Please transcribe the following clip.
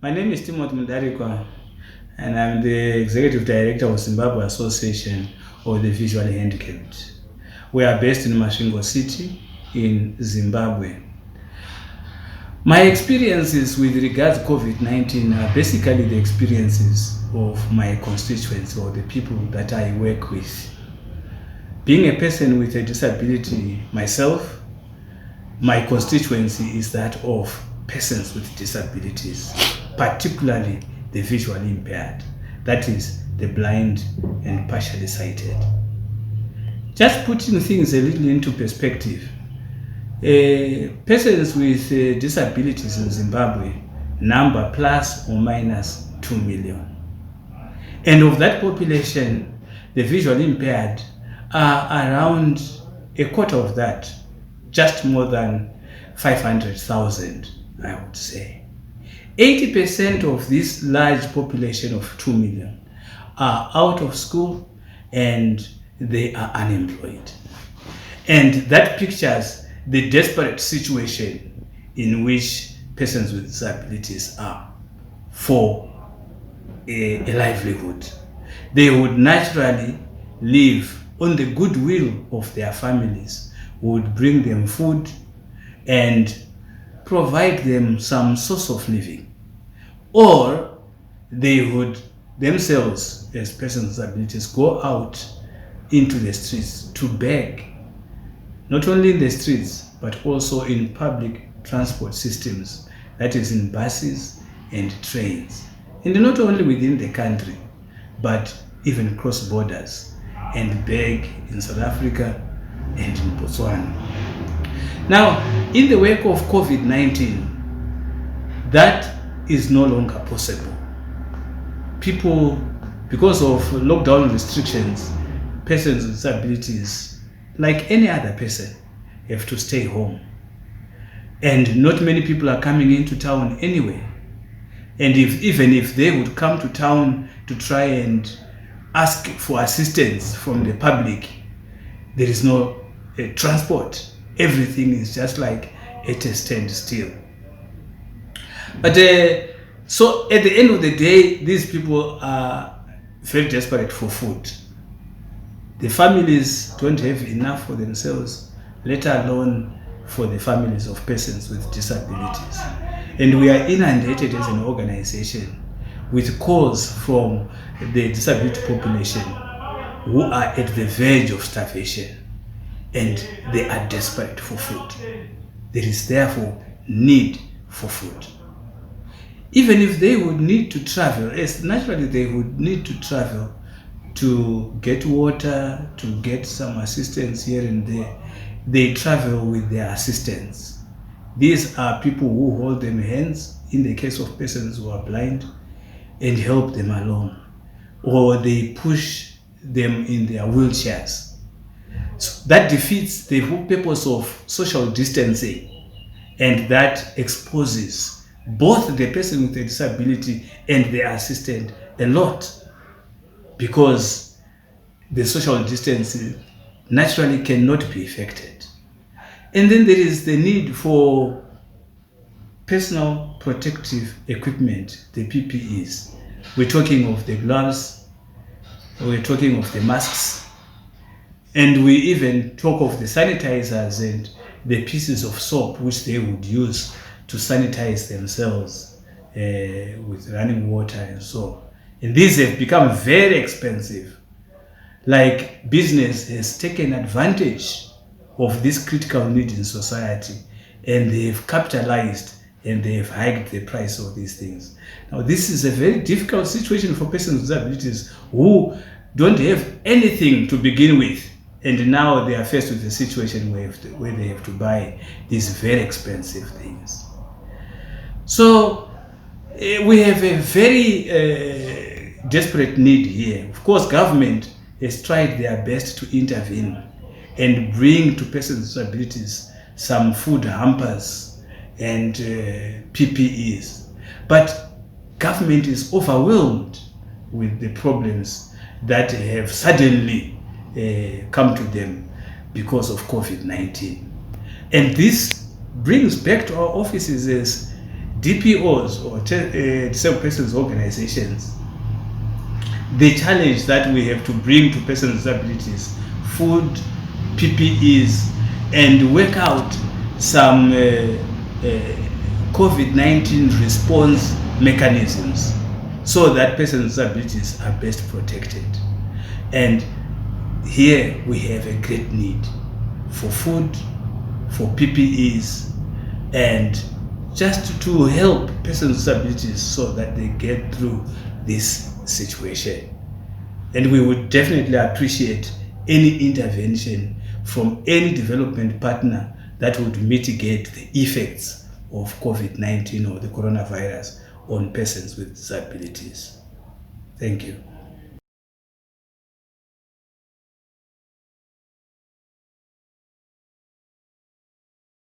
My name is Timothy Mudarikwa, and I'm the Executive Director of Zimbabwe Association or the Visually Handicapped. We are based in Masvingo City in Zimbabwe. My experiences with regards to COVID-19 are basically the experiences of my constituents or the people that I work with. Being a person with a disability myself, my constituency is that of persons with disabilities, particularly the visually impaired, that is, the blind and partially sighted. Just putting things a little into perspective, persons with disabilities in Zimbabwe number plus or minus 2 million. And of that population, the visually impaired are around a quarter of that, just more than 500,000, I would say. 80% of this large population of 2 million are out of school and they are unemployed. And that pictures the desperate situation in which persons with disabilities are for a livelihood. They would naturally live on the goodwill of their families, who would bring them food and provide them some source of living. Or they would themselves, as persons with disabilities, go out into the streets to beg, not only in the streets, but also in public transport systems, that is in buses and trains. And not only within the country, but even cross borders and beg in South Africa and in Botswana. Now, in the wake of COVID-19, that is no longer possible. People, because of lockdown restrictions, persons with disabilities, like any other person, have to stay home. And not many people are coming into town anyway. And even if they would come to town to try and ask for assistance from the public, there is no transport. Everything is just like at a standstill. But so at the end of the day, these people are very desperate for food. The families don't have enough for themselves, let alone for the families of persons with disabilities. And we are inundated as an organization with calls from the disability population who are at the verge of starvation, and they are desperate for food. There is therefore need for food. Even if they would need to travel, as naturally they would need to travel to get water, to get some assistance here and there, they travel with their assistants. These are people who hold them hands in the case of persons who are blind and help them along, or they push them in their wheelchairs. So that defeats the whole purpose of social distancing, and that exposes both the person with a disability and the assistant a lot, because the social distancing naturally cannot be affected. And then there is the need for personal protective equipment, the PPEs. We're talking of the gloves, we're talking of the masks, and we even talk of the sanitizers and the pieces of soap which they would use to sanitize themselves with running water and so on. And these have become very expensive. Like, business has taken advantage of this critical need in society, and they have capitalized and they have hiked the price of these things. Now, this is a very difficult situation for persons with disabilities who don't have anything to begin with, and now they are faced with a situation where they have to buy these very expensive things. So we have a very desperate need here. Of course, government has tried their best to intervene and bring to persons with disabilities some food hampers and PPEs. But government is overwhelmed with the problems that have suddenly come to them because of COVID-19. And this brings back to our offices as DPOs or disabled persons organizations, the challenge that we have to bring to persons with disabilities, food, PPEs, and work out some COVID-19 response mechanisms so that persons with disabilities are best protected. And here we have a great need for food, for PPEs, and just to help persons with disabilities so that they get through this situation. And we would definitely appreciate any intervention from any development partner that would mitigate the effects of COVID-19 or the coronavirus on persons with disabilities. Thank you.